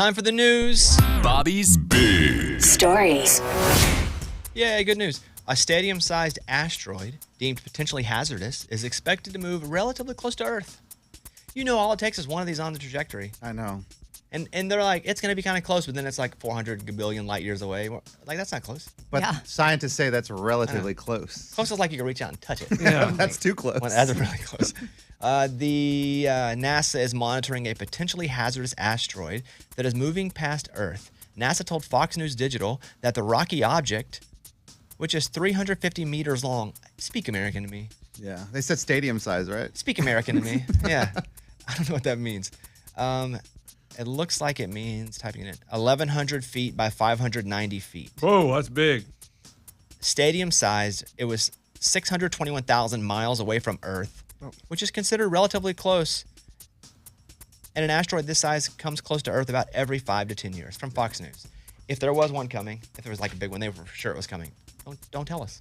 Time for the news. Bobby's Big Stories. Yeah, good news. A stadium-sized asteroid, deemed potentially hazardous, is expected to move relatively close to Earth. You know, all it takes is one of these on the trajectory. I know. And they're like, it's going to be kind of close, but then it's like 400 billion light years away. Like, that's not close. But scientists say that's relatively close. Close is like you can reach out and touch it. Yeah, that's too close. Well, that's really close. The NASA is monitoring a potentially hazardous asteroid that is moving past Earth. NASA told Fox News Digital that the rocky object, which is 350 meters long, speak American to me. Yeah, they said stadium size, right? Speak American to me. Yeah. I don't know what that means. It looks like it means, typing it in, 1,100 feet by 590 feet. Whoa, that's big. Stadium sized, it was 621,000 miles away from Earth, which is considered relatively close. And an asteroid this size comes close to Earth about every 5 to 10 years, from Fox News. If there was one coming, if there was like a big one, they were for sure it was coming. Don't tell us.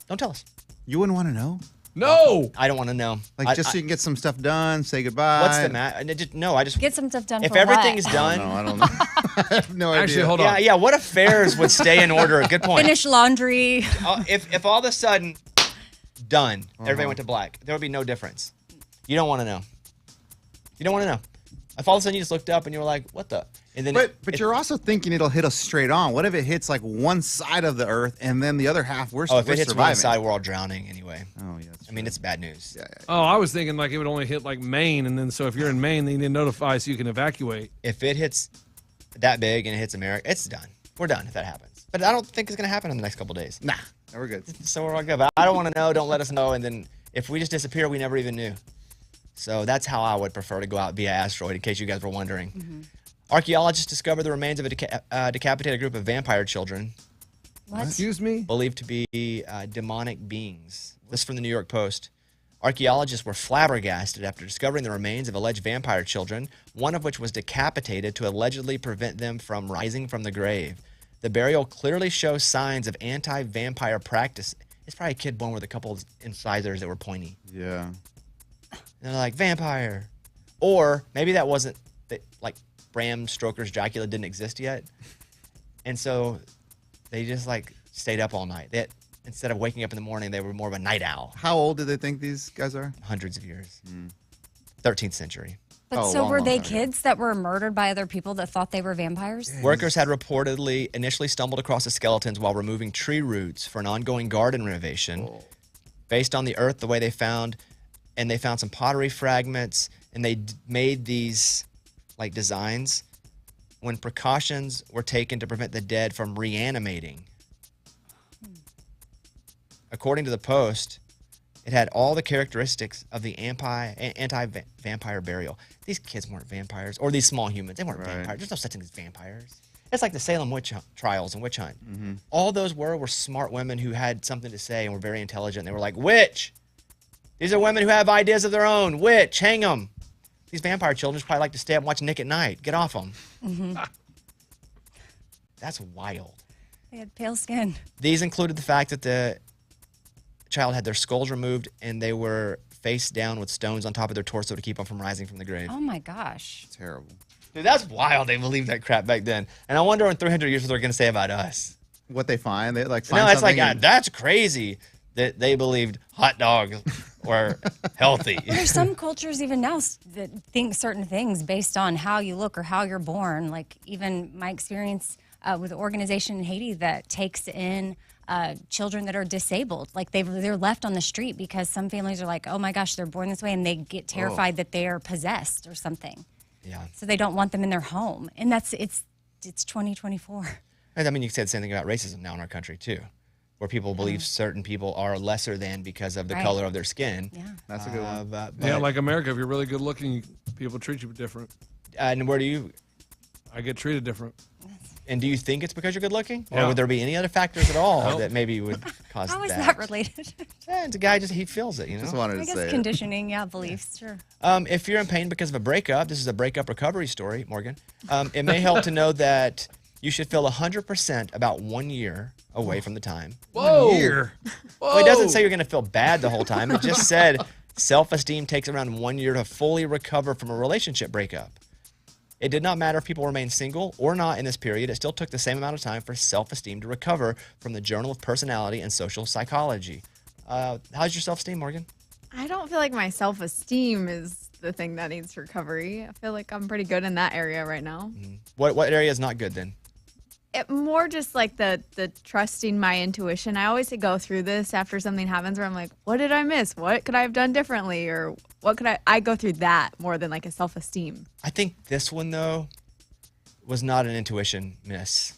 Don't tell us. You wouldn't want to know? No. I don't want to know. Like, just so you can get some stuff done, say goodbye. What's the matter? No, I just... Get some stuff done if for everything is what? done... I don't know. I have no idea. Actually, hold on. Yeah, what affairs would stay in order? Good point. Finish laundry. If all of a sudden, done, everybody went to black, there would be no difference. You don't want to know. You don't want to know. If all of a sudden you just looked up and you were like, what the? And then but you're also thinking it'll hit us straight on. What if it hits like one side of the Earth and then the other half we're if it hits surviving? one side, we're all drowning anyway. Oh, yeah. I mean, it's bad news. Yeah. Oh, I was thinking like it would only hit like Maine, and then so if you're in Maine, then you need to notify so you can evacuate. If it hits that big and it hits America, it's done. We're done if that happens. But I don't think it's going to happen in the next couple of days. Nah, we're good. So we're all good. But I don't want to know. Don't let us know. And then if we just disappear, we never even knew. So that's how I would prefer to go out via asteroid, in case you guys were wondering. Mm-hmm. Archaeologists discovered the remains of a decapitated group of vampire children. What? Excuse me? Believed to be demonic beings. This is from the New York Post. Archaeologists were flabbergasted after discovering the remains of alleged vampire children, one of which was decapitated to allegedly prevent them from rising from the grave. The burial clearly shows signs of anti-vampire practice. It's probably a kid born with a couple of incisors that were pointy. Yeah. And they're like, vampire. Or maybe that wasn't, like, Bram Stoker's Dracula didn't exist yet. And so they just, like, stayed up all night. Instead of waking up in the morning, they were more of a night owl. How old do they think these guys are? Hundreds of years. 13th century. But so were they kids that were murdered by other people that thought they were vampires? Workers had reportedly initially stumbled across the skeletons while removing tree roots for an ongoing garden renovation. Based on the earth, the way they found some pottery fragments, and they made these like designs when precautions were taken to prevent the dead from reanimating. According to the Post, it had all the characteristics of the anti-vampire burial. These kids weren't vampires, or these small humans. They weren't vampires. There's no such thing as vampires. It's like the Salem witch trials and witch hunt. Mm-hmm. All those were smart women who had something to say and were very intelligent. They were like, witch! These are women who have ideas of their own. Witch, hang them. These vampire children just probably like to stay up and watch Nick at Night. Get off them. Mm-hmm. That's wild. They had pale skin. These included the fact that the child had their skulls removed and they were face down with stones on top of their torso to keep them from rising from the grave. Oh, my gosh. Terrible. Dude, that's wild. They believed that crap back then. And I wonder in 300 years what they're going to say about us. What they find? They find no, it's like, and... that's crazy that they believed hot dogs were healthy. There's some cultures even now that think certain things based on how you look or how you're born. Like even my experience with an organization in Haiti that takes in children that are disabled. Like they're left on the street because some families are like, oh my gosh, they're born this way, and they get terrified that they are possessed or something. Yeah. So they don't want them in their home. And it's 2024. And I mean, you could say the same thing about racism now in our country too, where people believe certain people are lesser than because of the color of their skin. Yeah. That's a good one. Yeah, like America, if you're really good looking, people treat you different. And where do you... I get treated different. And do you think it's because you're good looking? Yeah. Or would there be any other factors at all that maybe would cause that? How is that related? Yeah, it's a guy, he feels it, you know? Just wanted to I say guess it. conditioning, beliefs, sure. If you're in pain because of a breakup, this is a breakup recovery story, Morgan. It may help to know that you should feel 100% about 1 year away from the time. Whoa! 1 year. Well, it doesn't say you're going to feel bad the whole time. It just said self-esteem takes around 1 year to fully recover from a relationship breakup. It did not matter if people remained single or not in this period. It still took the same amount of time for self-esteem to recover from the Journal of Personality and Social Psychology. How's your self-esteem, Morgan? I don't feel like my self-esteem is the thing that needs recovery. I feel like I'm pretty good in that area right now. What area is not good then? More just like the trusting my intuition. I always go through this after something happens where I'm like, what did I miss? What could I have done differently? Or what could I go through that more than like a self-esteem. I think this one, though, was not an intuition miss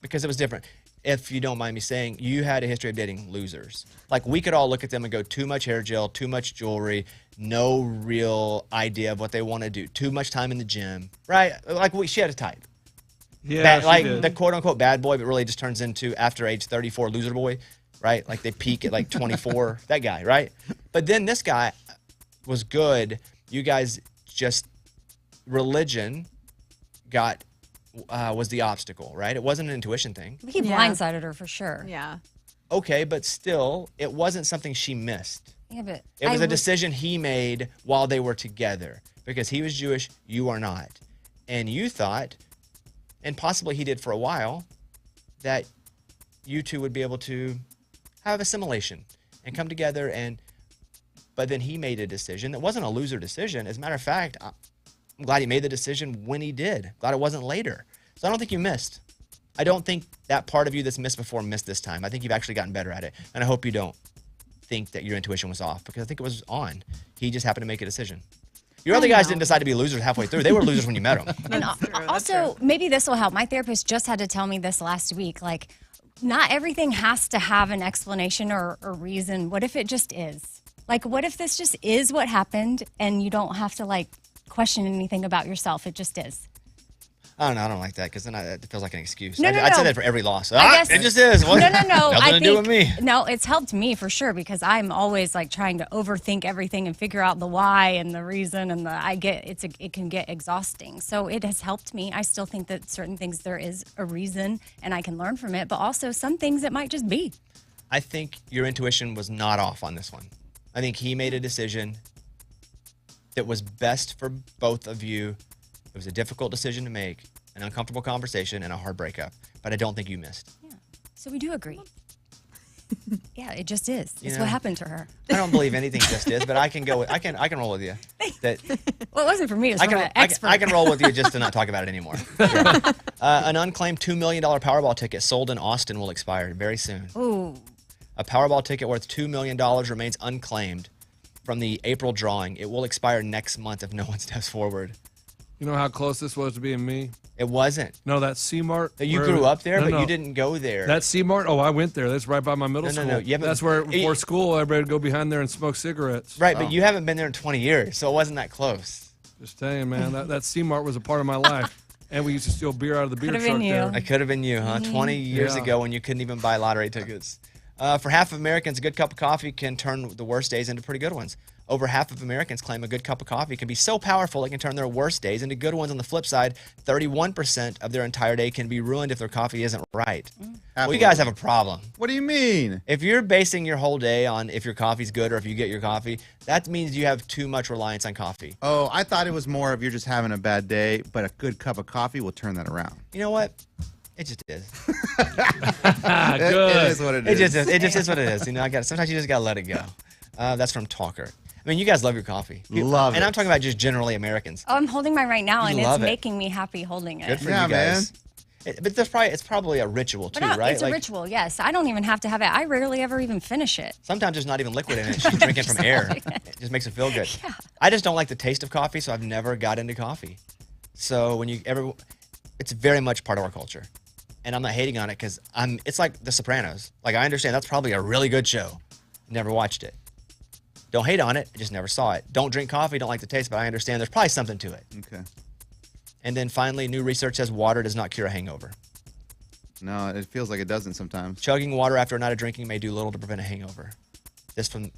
because it was different. If you don't mind me saying, you had a history of dating losers. Like, we could all look at them and go, too much hair gel, too much jewelry, no real idea of what they want to do, too much time in the gym, right? Like, she had a type. Yeah, Like did. the quote-unquote bad boy, but really just turns into, after age 34, loser boy, right? Like, they peak at, like, 24, that guy, right? But then this guy was good. You guys just, religion was the obstacle, right? It wasn't an intuition thing. He Yeah. blindsided her for sure. Yeah. Okay, but still, it wasn't something she missed. Yeah, but It was a decision he made while they were together because he was Jewish, you are not. And you thought, and possibly he did for a while, that you two would be able to have assimilation and come together. But then he made a decision that wasn't a loser decision. As a matter of fact, I'm glad he made the decision when he did. Glad it wasn't later. So I don't think you missed. I don't think that part of you that's missed before missed this time. I think you've actually gotten better at it. And I hope you don't think that your intuition was off because I think it was on. He just happened to make a decision. Your other guys didn't decide to be losers halfway through. They were losers when you met them. And also, maybe this will help. My therapist just had to tell me this last week. Like, not everything has to have an explanation or reason. What if it just is? Like, what if this just is what happened and you don't have to, like, question anything about yourself? It just is. I don't know. I don't like that because then it feels like an excuse. No, I'd no. say that for every loss. I guess- It just is. What? No. Nothing to do with me. No, it's helped me for sure because I'm always like trying to overthink everything and figure out the why and the reason and it can get exhausting. So it has helped me. I still think that certain things there is a reason and I can learn from it, but also some things it might just be. I think your intuition was not off on this one. I think he made a decision that was best for both of you. It was a difficult decision to make, an uncomfortable conversation, and a hard breakup. But I don't think you missed. Yeah. So we do agree. Yeah, it just is. It's know, what happened to her. I don't believe anything just is, but I can go. I can roll with you. That Well, it wasn't for me. It was from an expert. I can roll with you just to not talk about it anymore. Sure. An unclaimed $2 million Powerball ticket sold in Austin will expire very soon. Ooh. A Powerball ticket worth $2 million remains unclaimed from the April drawing. It will expire next month if no one steps forward. You know how close this was to being me? It wasn't. No, that C-Mart. You where- grew up there, No, but no. you didn't go there. That C-Mart? Oh, I went there. That's right by my middle No, no, school. no, you haven't- That's where before school, everybody would go behind there and smoke cigarettes. right, but you haven't been there in 20 years, so it wasn't that close. Just saying, man. That C-Mart was a part of my life. And we used to steal beer out of the beer Could've truck been you. there. It could have been you, huh? 20 years Yeah. ago when you couldn't even buy lottery tickets. For half of Americans, a good cup of coffee can turn the worst days into pretty good ones. Over half of Americans claim a good cup of coffee can be so powerful it can turn their worst days into good ones. On the flip side, 31% of their entire day can be ruined if their coffee isn't right. Well, you guys have a problem. What do you mean? If you're basing your whole day on if your coffee's good or if you get your coffee, that means you have too much reliance on coffee. Oh, I thought it was more of you're just having a bad day, but a good cup of coffee will turn that around. You know what? It just is. Good. It is what it is. It just is what it is. You know, sometimes you just gotta let it go. That's from Talker. I mean, you guys love your coffee. Love and it. I'm talking about just generally Americans. Oh, I'm holding mine right now, You and love it's it. making me happy holding it. Good for Yeah, you guys. But it's probably a ritual too, But right? it's a ritual, yes. I don't even have to have it. I rarely ever even finish it. Sometimes there's not even liquid in it. She's drinking from air. It just makes it feel good. Yeah. I just don't like the taste of coffee, so I've never got into coffee. So when it's very much part of our culture. And I'm not hating on it because it's like The Sopranos. Like, I understand that's probably a really good show. Never watched it. Don't hate on it. I just never saw it. Don't drink coffee. Don't like the taste, but I understand there's probably something to it. Okay. And then finally, new research says water does not cure a hangover. No, it feels like it doesn't sometimes. Chugging water after a night of drinking may do little to prevent a hangover. This from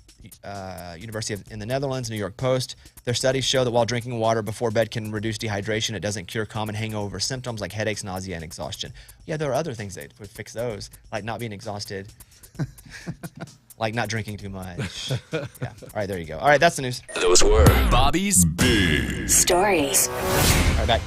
University in the Netherlands, New York Post. Their studies show that while drinking water before bed can reduce dehydration, it doesn't cure common hangover symptoms like headaches, nausea, and exhaustion. Yeah, there are other things that would fix those, like not being exhausted, like not drinking too much. Yeah. All right, there you go. All right, that's the news. Those were Bobby's Big Stories. All right, back.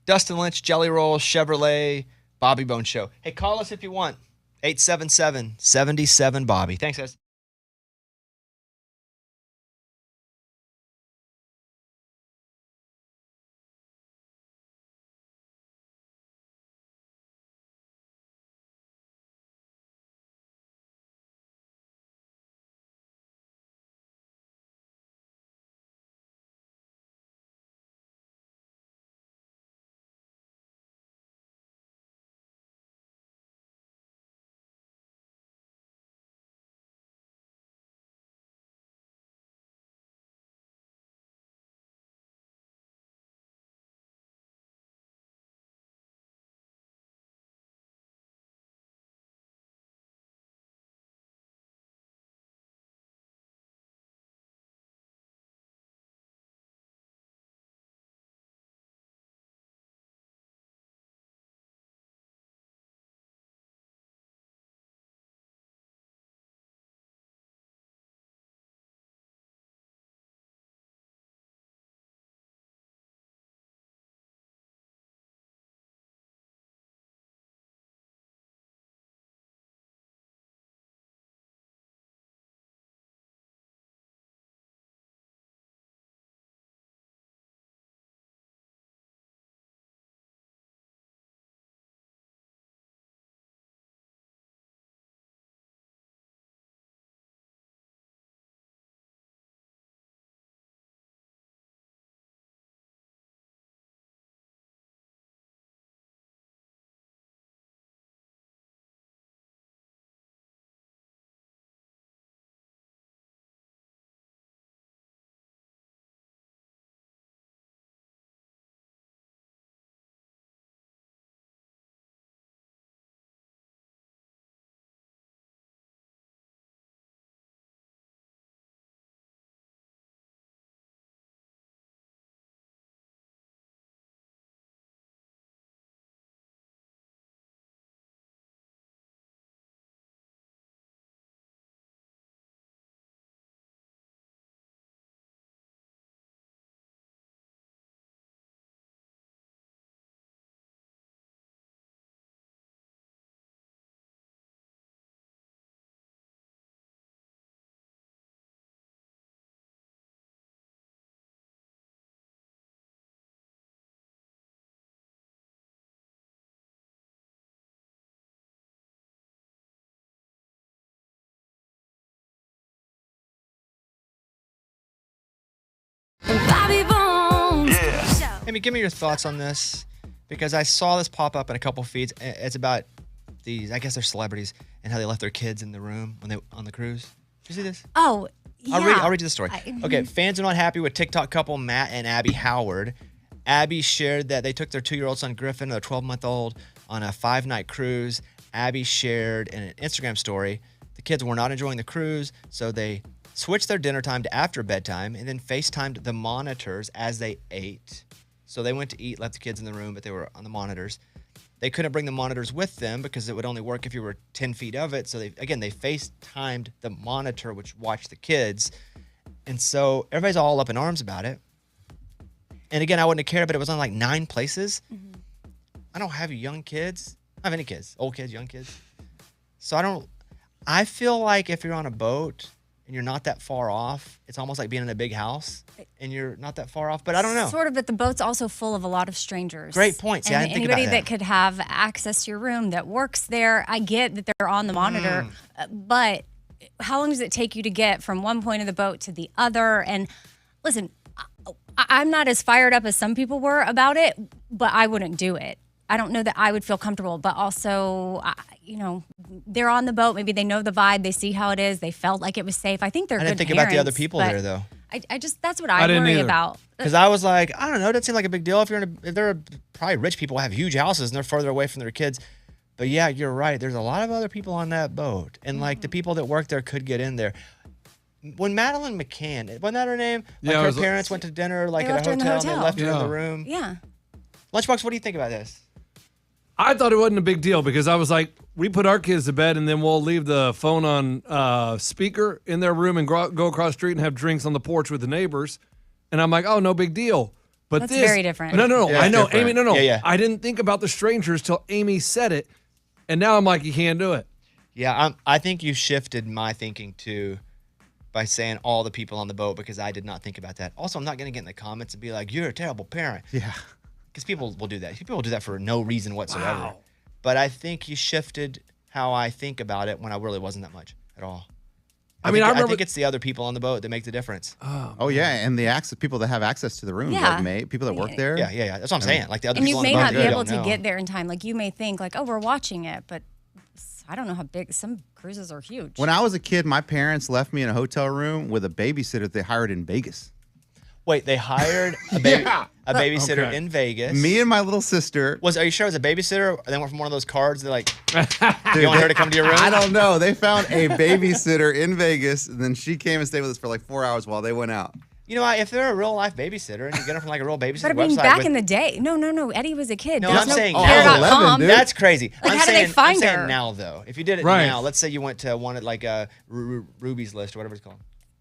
Dustin Lynch, Jelly Roll, Chevrolet, Bobby Bone Show. Hey, call us if you want. 877-77-BOBBY. Thanks, guys. Amy, give me your thoughts on this, because I saw this pop up in a couple feeds. It's about these, I guess they're celebrities, and how they left their kids in the room when they on the cruise. Did you see this? Oh, yeah. I'll read you the story. Okay, fans are not happy with TikTok couple Matt and Abby Howard. Abby shared that they took their 2-year-old son Griffin and their 12-month-old on a 5-night cruise. Abby shared in an Instagram story, the kids were not enjoying the cruise, so they switched their dinner time to after bedtime and then FaceTimed the monitors as they ate. So they went to eat, left the kids in the room, but they were on the monitors. They couldn't bring the monitors with them because it would only work if you were 10 feet of it. So they FaceTimed the monitor, which watched the kids. And so everybody's all up in arms about it. And again, I wouldn't have cared, but it was on like 9 places. Mm-hmm. I don't have young kids. I don't have any kids, old kids, young kids. So I feel like if you're on a boat and you're not that far off, it's almost like being in a big house and you're not that far off, but I don't know. Sort of, but the boat's also full of a lot of strangers. Great point. See, I didn't think about that. Anybody that could have access to your room that works there, I get that they're on the monitor, but how long does it take you to get from one point of the boat to the other? And listen, I'm not as fired up as some people were about it, but I wouldn't do it. I don't know that I would feel comfortable, but also, they're on the boat. Maybe they know the vibe. They see how it is. They felt like it was safe. I think they're good I didn't think parents, about the other people there, though. I just, that's what I worry about. Because I was like, I don't know. It doesn't seem like a big deal. If they're probably rich people who have huge houses and they're further away from their kids. But yeah, you're right. There's a lot of other people on that boat. And like the people that work there could get in there. When Madeline McCann, wasn't that her name? Like her parents went to dinner like at a hotel and they left her in the room. Yeah. Lunchbox, what do you think about this? I thought it wasn't a big deal because I was like, we put our kids to bed and then we'll leave the phone on speaker in their room and go across the street and have drinks on the porch with the neighbors. And I'm like, oh, no big deal. But That's this, very different. No. Yeah, I it's know, different. Amy. No. Yeah. I didn't think about the strangers till Amy said it, and now I'm like, you can't do it. Yeah, I think you shifted my thinking too by saying all the people on the boat because I did not think about that. Also, I'm not going to get in the comments and be like, you're a terrible parent. Yeah. Because people will do that. People will do that for no reason whatsoever. Wow. But I think you shifted how I think about it when I really wasn't that much at all. I remember. I think it's the other people on the boat that make the difference. Oh yeah, and the access people that have access to the rooms, Yeah. like people that work there. Yeah. That's what I'm saying. Like the other And people you on the may boat. not be able don't to know. get there in time. Like you may think like, oh, we're watching it, but I don't know how big some cruises are huge. When I was a kid, my parents left me in a hotel room with a babysitter they hired in Vegas. Wait, they hired a babysitter Okay. in Vegas. Me and my little sister. Are you sure it was a babysitter? Or they went from one of those cards that like, you want her to come to your room? I don't know. They found a babysitter in Vegas, and then she came and stayed with us for like 4 hours while they went out. You know, if they're a real life babysitter and you get them from like a real babysitter But I mean, website. back in the day, no. Eddie was a kid. No, There's I'm no saying care.com. now. 11, dude. That's crazy. Like, I'm how do they saying, find I'm saying her? now though. If you did it Right. now, let's say you went to one at like Ruby's List or whatever it's called.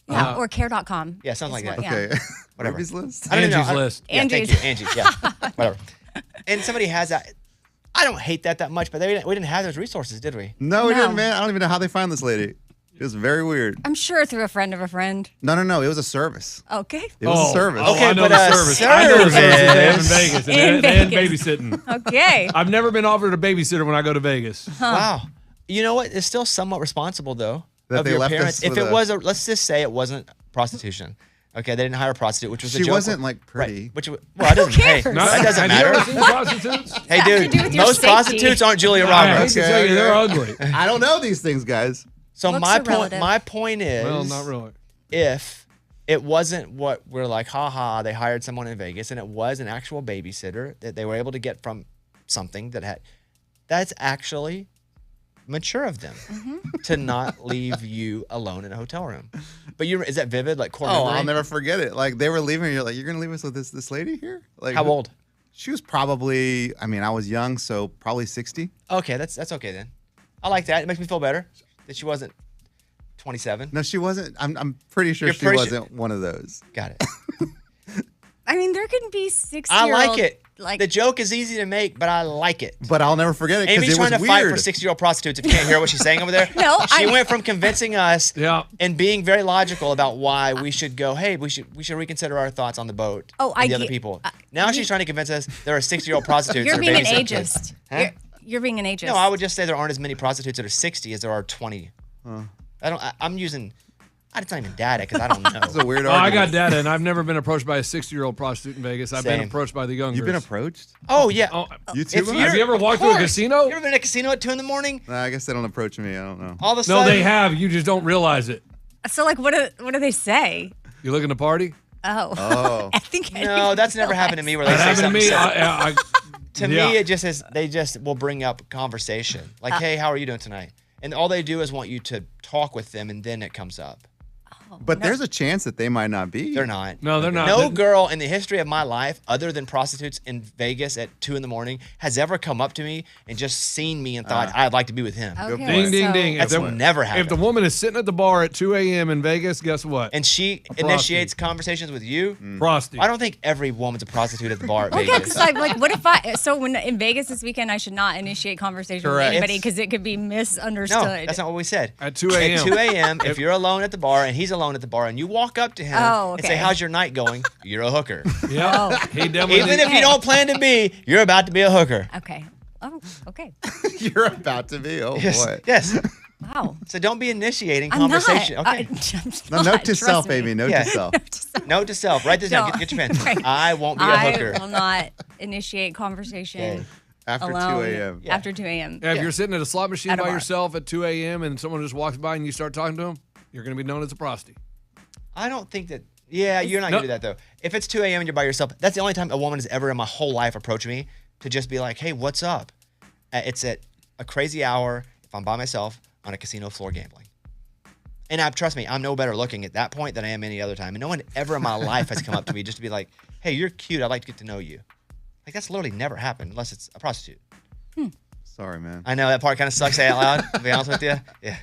Yeah, or care.com. Yeah, something like that. Yeah. Okay. Whatever. Ruby's list. I don't even Angie's know. List. Yeah, thank Angie's. you, Angie. Yeah, whatever. And somebody has that. I don't hate that much, but we didn't have those resources, did we? No, we No. didn't, man. I don't even know how they found this lady. It was very weird. I'm sure through a friend of a friend. No. It was a service. Okay. It was a service. Oh, Okay, I know but the a service. I know the service that they have in service. Vegas. In And they had Vegas. babysitting. Okay. I've never been offered a babysitter when I go to Vegas. Wow. You know what? It's still somewhat responsible though That of they your left parents. us If with it a- was let's just say it wasn't prostitution. Okay, they didn't hire a prostitute, which was a She joke. wasn't like pretty. Right. Which well, it doesn't. Hey, cares? that doesn't Have you matter. ever seen prostitutes? Hey, Has to dude, do with your most safety. prostitutes aren't Julia I hate Roberts. to Okay, tell you, they're okay. ugly. I don't know these things, guys. So Looks my are relative. my point is, Well, not really. if it wasn't what we're like, haha, they hired someone in Vegas, and it was an actual babysitter that they were able to get from something that's actually mature of them to not leave you alone in a hotel room. But is that vivid, like core Oh, memory? I'll never forget it. Like they were leaving, and you're like, you're gonna leave us with this lady here? Like How old? She was probably. I mean, I was young, so probably 60. Okay, that's okay then. I like that. It makes me feel better that she wasn't 27. No, she wasn't. I'm pretty sure You're she pretty wasn't one of those. Got it. I mean, there can be 60 I like it. Like The joke is easy to make, but I like it. But I'll never forget it because Amy's it was trying to weird. fight for 60-year-old prostitutes. If you can't hear what she's saying over there, No, she I- went from convincing us Yeah. and being very logical about why we should go. Hey, we should reconsider our thoughts on the boat. Oh, and I the other get- people. Now she's trying to convince us there are 60-year-old prostitutes. you're that are being an babysitting kids. ageist. Huh? You're being an ageist. No, I would just say there aren't as many prostitutes that are 60 as there are 20. I'm using. It's not even data because I don't know. It's a weird Oh, I argument. got data, and I've never been approached by a 60-year-old prostitute in Vegas. I've been Same. approached by the younger. You've been approached? Oh yeah. Oh, You too? If Mom? you're- have you ever walked of to a course. casino? You ever been at a casino at 2 a.m? Nah, I guess they don't approach me. I don't know. All of a No, sudden, they have. You just don't realize it. So, like, what do they say? You looking to party? Oh. Oh. I think I No, didn't that's never happened to me where they That say happened to something. me. To Yeah. me, it just is. They just will bring up conversation, like, "Hey, how are you doing tonight?" And all they do is want you to talk with them, and then it comes up. But there's a chance that they might not be. They're not. No, they're not. No girl in the history of my life, other than prostitutes in Vegas at 2 a.m, has ever come up to me and just seen me and thought, "I'd like to be with him." Okay, Ding, ding, so- ding. That's never happened. If the woman is sitting at the bar at 2 a.m. in Vegas, guess what? And she prostitute. initiates conversations with you. Prostitute. I don't think every woman's a prostitute at the bar at Okay, Vegas. because I'm like, what if so when in Vegas this weekend, I should not initiate conversation Correct. with anybody because it could be misunderstood. No, that's not what we said. At 2 a.m. At 2 a.m., if you're alone at the bar and he's alone at the bar and you walk up to him Oh, and say, okay. "How's your night going?" You're a hooker. Yeah. Oh. He definitely. Even if you don't plan to be, you're about to be a hooker. Okay. Oh, okay. You're about to be. Oh, Yes. boy. Yes. Wow. So don't be initiating I'm conversation. not. Okay. I'm No, not, note to trust self, me. Amy. Note Yeah. to self. Note to self. Write this down. No. Get your pen. Right. I won't be a hooker. I will not initiate conversation Okay. After alone 2 a.m. Yeah. after 2 a.m. Yeah, if you're sitting at a slot machine At a by bar. yourself at 2 a.m. and someone just walks by and you start talking to them, you're going to be known as a prostitute. I don't think that. Yeah, you're not No. gonna do that though. If it's 2 a.m. and you're by yourself, that's the only time a woman has ever in my whole life approached me to just be like, "Hey, what's up?" It's at a crazy hour if I'm by myself on a casino floor gambling. And trust me, I'm no better looking at that point than I am any other time. And no one ever in my life has come up to me just to be like, "Hey, you're cute. I'd like to get to know you." Like that's literally never happened unless it's a prostitute. Sorry, man. I know that part kind of sucks. Say it out loud. To be honest with you, yeah.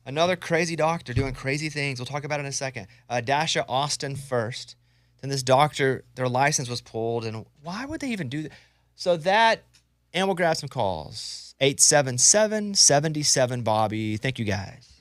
Another crazy doctor doing crazy things. We'll talk about it in a second. Dasha Austin first. Then this doctor, their license was pulled. And why would they even do that? So that, and we'll grab some calls. 877-77-BOBBY. Thank you, guys.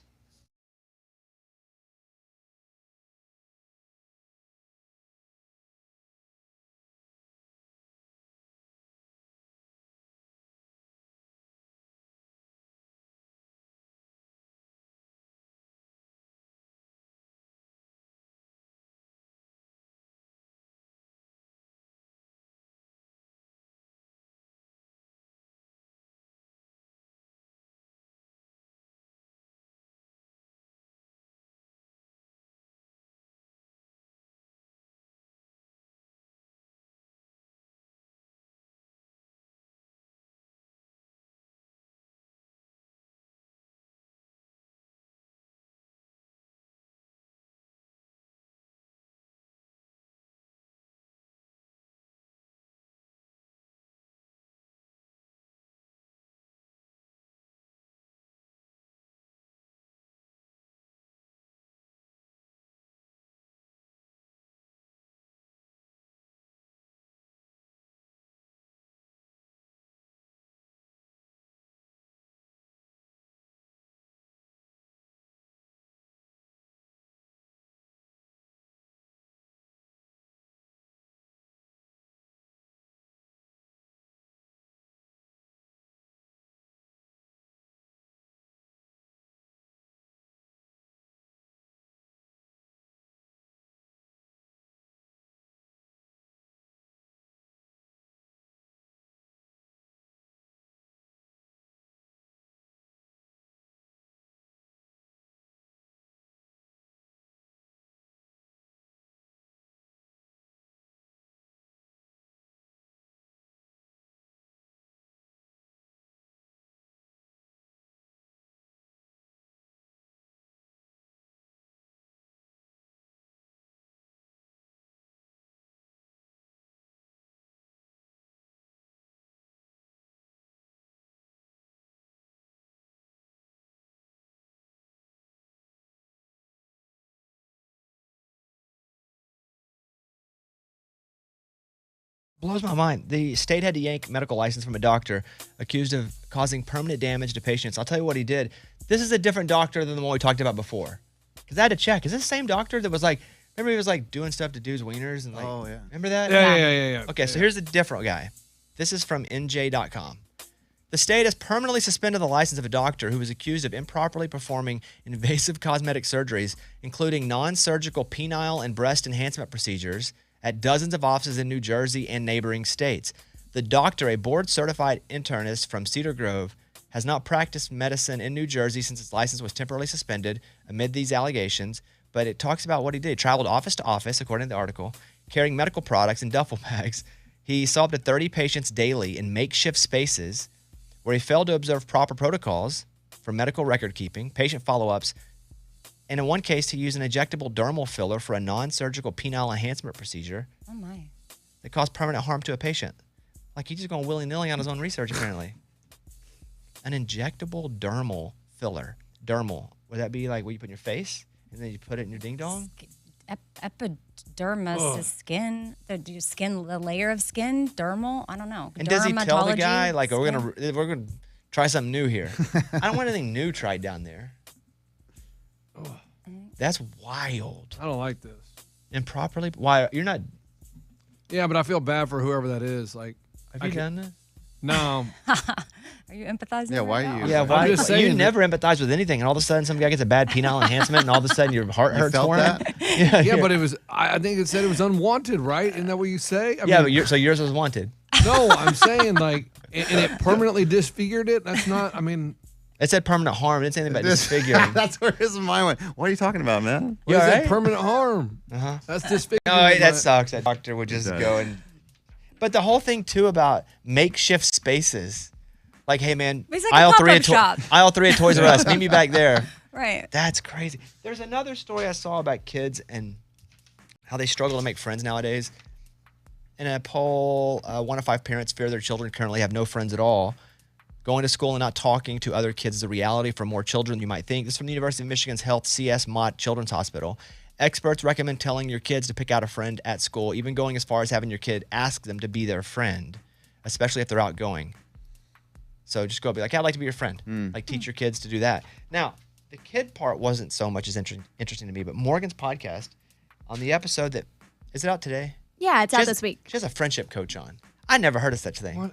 Blows my mind. The state had to yank medical license from a doctor accused of causing permanent damage to patients. I'll tell you what he did. This is a different doctor than the one we talked about before. Because I had to check. Is this the same doctor that was like, remember he was like doing stuff to dudes' wieners? And like, Oh, yeah. Remember that? Yeah. Okay, so here's a different guy. This is from NJ.com. The state has permanently suspended the license of a doctor who was accused of improperly performing invasive cosmetic surgeries, including non-surgical penile and breast enhancement procedures, at dozens of offices in New Jersey and neighboring states. The doctor, a board-certified internist from Cedar Grove, has not practiced medicine in New Jersey since his license was temporarily suspended amid these allegations, but it talks about what he did. He traveled office to office, according to the article, carrying medical products in duffel bags. He saw up to 30 patients daily in makeshift spaces where he failed to observe proper protocols for medical record keeping, patient follow-ups, and in one case, he used an injectable dermal filler for a non-surgical penile enhancement procedure. Oh, my. That caused permanent harm to a patient. Like, he's just going willy-nilly on his own research, apparently. An injectable dermal filler. Dermal. Would that be like what you put in your face? And then you put it in your ding-dong? Epidermis is skin. The layer of skin. Dermal? I don't know. And does he tell the guy, like, skin? we're gonna try something new here? I don't want anything new tried down there. That's wild. I don't like this. Improperly? Why? You're not. Yeah, but I feel bad for whoever that is. Like, Have you done this? No. Are you empathizing? Yeah, why right are now? you? Yeah, why? I'm just saying You that- never empathize with anything, and all of a sudden some guy gets a bad penile enhancement, and all of a sudden your heart hurts felt for him. that? Yeah, but it was. I think it said it was unwanted, right? Isn't that what you say? I Yeah, mean, but so yours was wanted. no, I'm saying like, and it permanently disfigured it. That's not. I mean, It said permanent harm. It didn't say anything about disfiguring. That's where his mind went. What are you talking about, man? what You is all that right? permanent harm? Uh-huh. That's disfiguring. No, that but- sucks. That doctor would just does. go and. But the whole thing too about makeshift spaces, like, hey man, It's like a pop-up shop. aisle 3 at Toys R Us. Meet me back there. Right. That's crazy. There's another story I saw about kids and how they struggle to make friends nowadays. In a poll, 1 of 5 parents fear their children currently have no friends at all. Going to school and not talking to other kids is a reality for more children than you might think. This is from the University of Michigan's Health CS Mott Children's Hospital. Experts recommend telling your kids to pick out a friend at school, even going as far as having your kid ask them to be their friend, especially if they're outgoing. So just go be like, I'd like to be your friend. Like teach your kids to do that. Now, the kid part wasn't so much as interesting to me, but Morgan's podcast on the episode that, is it out today? Yeah, it's out this week. She has a friendship coach on. I never heard of such a thing. What?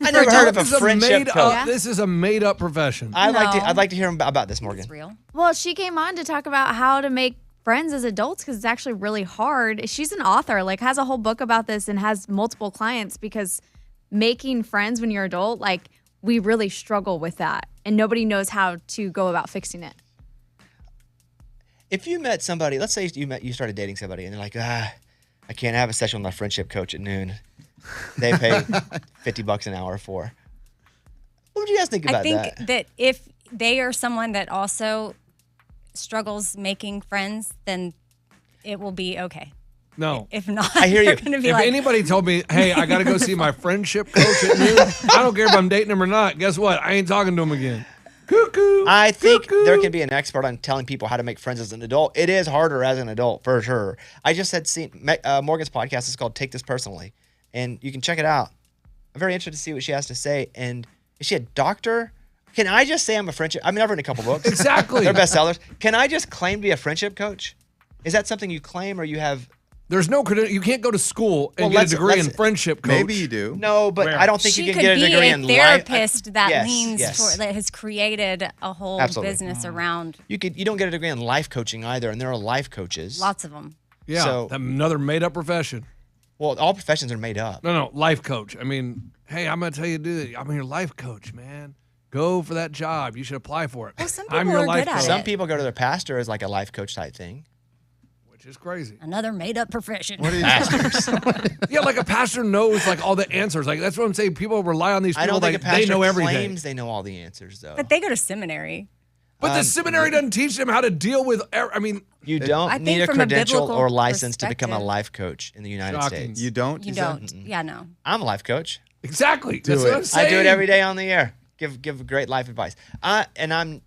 I never heard of a friendship coach. Yeah. This is a made-up profession. I'd like to hear about this, Morgan. It's real. Well, she came on to talk about how to make friends as adults because it's actually really hard. She's an author, like has a whole book about this and has multiple clients because making friends when you're adult, like we really struggle with that and nobody knows how to go about fixing it. If you met somebody, let's say you started dating somebody and they're like, I can't have a session with my friendship coach at noon. They pay $50 an hour for. What would you guys think about that? I think that if they are someone that also struggles making friends, then it will be okay. No. If not, I hear you. they're gonna be If like, anybody told me, hey, I got to go see my friendship coach at noon, I don't care if I'm dating him or not. Guess what? I ain't talking to him again. Cuckoo. I think there can be an expert on telling people how to make friends as an adult. It is harder as an adult, for sure. I just had seen Morgan's podcast is called Take This Personally, and you can check it out. I'm very interested to see what she has to say. And is she a doctor? Can I just say I'm a friendship? I mean, I've written a couple books. Exactly. They're bestsellers. Can I just claim to be a friendship coach? Is that something you claim or you have? There's no credit. You can't go to school and Well, get a degree in let's- friendship coach. Maybe you do. No, but Where? I don't think she you can could get a be degree a in therapist that Yes, leans yes. that has created a whole Absolutely. business around You don't get a degree in life coaching either, and there are life coaches. lots of them. Yeah, So- another made-up profession. Well, all professions are made up. No, life coach. I mean, hey, I'm going to tell you to do that. I'm your life coach, man. Go for that job. You should apply for it. Well, some I'm people your are life good at coach. it. Some people go to their pastor as like a life coach type thing. Which is crazy. Another made-up profession. What are you Yeah, like a pastor knows like all the answers. Like that's what I'm saying. People rely on these I people don't think like a pastor they know everything. claims they know all the answers, though. But they go to seminary. But the seminary doesn't teach them how to deal with. I mean, You I don't think need a from a credential biblical or license to become a perspective- life coach in the United Shocking. States. You don't? You said? don't. Yeah, no. I'm a life coach. exactly. That's it. what I'm saying. I do it every day on the air. Give great life advice. And I'm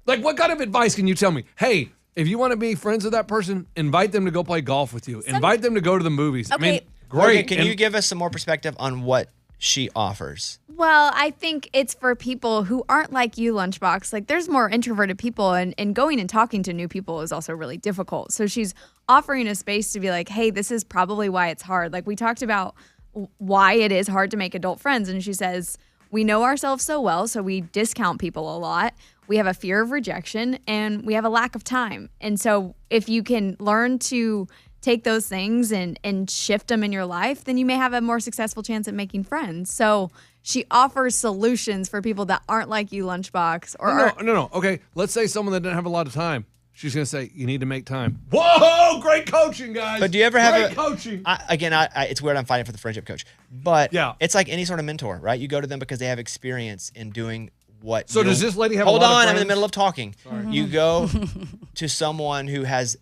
Like, what kind of advice can you tell me? Hey, if you want to be friends with that person, invite them to go play golf with you. Invite them to go to the movies. I mean, Okay. great. Morgan, can And- you give us some more perspective on what she offers? Well, I think it's for people who aren't like you, Lunchbox. Like, there's more introverted people, and going and talking to new people is also really difficult. So she's offering a space to be like, hey, this is probably why it's hard. Like, we talked about why it is hard to make adult friends, and she says, we know ourselves so well, so we discount people a lot. We have a fear of rejection, and we have a lack of time. And so if you can learn to take those things and shift them in your life, then you may have a more successful chance at making friends. So she offers solutions for people that aren't like you, Lunchbox. Or No. Okay, let's say someone that didn't have a lot of time. She's going to say, you need to make time. Whoa, great coaching, guys. But do you ever have great coaching? It's weird I'm fighting for the friendship coach, but Yeah. it's like any sort of mentor, right? You go to them because they have experience in doing what. So does this lady have a Hold lot of on, I'm in the friends? middle of talking. You go to someone who has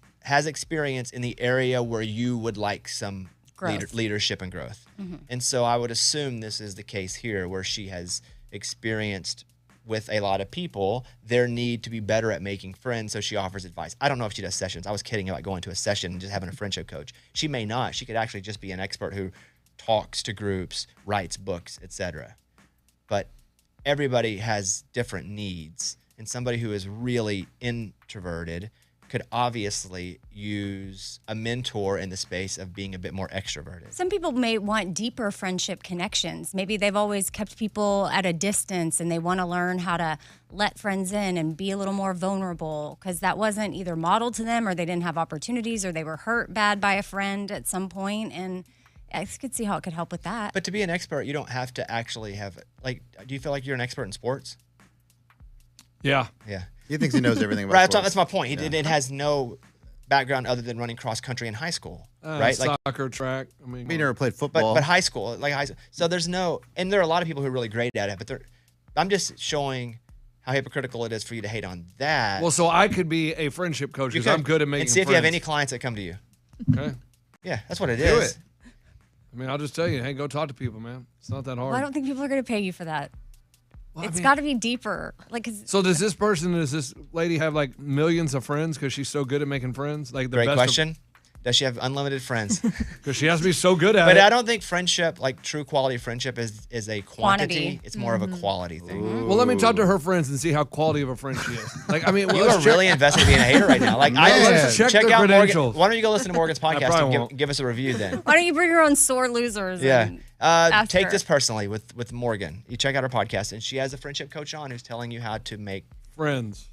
experience in the area where you would like some Growth. leadership and growth. And so I would assume this is the case here, where she has experienced with a lot of people their need to be better at making friends, so she offers advice. I don't know if she does sessions. I was kidding about going to a session and just having a friendship coach. She may not. She could actually just be an expert who talks to groups, writes books, etc. But everybody has different needs, and somebody who is really introverted could obviously use a mentor in the space of being a bit more extroverted. Some people may want deeper friendship connections. Maybe they've always kept people at a distance and they want to learn how to let friends in and be a little more vulnerable because that wasn't either modeled to them or they didn't have opportunities or they were hurt bad by a friend at some point. And I could see how it could help with that. But to be an expert, you don't have to actually have, like, do you feel like you're an expert in sports? Yeah. Yeah. He thinks he knows everything about Right, sports. that's my point. It has no background other than running cross country in high school, right? Like, Soccer, track. I mean, He never played football. but high school, like high school. So there's no, and there are a lot of people who are really great at it, but I'm just showing how hypocritical it is for you to hate on that. well, so I could be a friendship coach because could- I'm good at making and see if you have friends. any clients that come to you. Okay. Yeah, that's what it Do is. it. I mean, I'll just tell you, hey, go talk to people, man. It's not that hard. Well, I don't think people are going to pay you for that. It's got to be deeper. Like, So does this lady have like millions of friends because she's so good at making friends? Like the Great best question. Does she have unlimited friends? Because she has to be so good at But it. I don't think friendship, like true quality friendship, is a quantity. It's more of a quality thing. Well, let me talk to her friends and see how quality of a friend she is. Like, I mean, You are really invested in being a hater right now. Like, let's check their out Morgan. credentials. Why don't you go listen to Morgan's podcast probably and give us a review then? why don't you bring her on Sore Losers? Yeah. and ask Take her? this personally with Morgan. You check out her podcast, and she has a friendship coach on who's telling you how to make friends.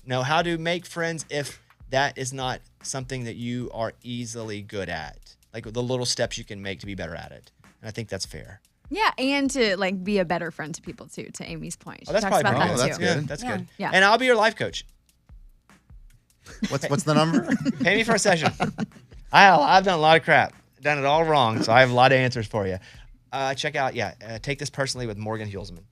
friends if that is not something that you are easily good at. Like the little steps you can make to be better at it. And I think that's fair. Yeah, and to like be a better friend to people too. To Amy's point, she Oh, that's talks probably about better. that too. That's good. Yeah, that's Yeah. good. Yeah. And I'll be your life coach. What's the number? Pay me for a session. I've done a lot of crap. Done it all wrong, so I have a lot of answers for you. Check out, Take This Personally with Morgan Hulsman.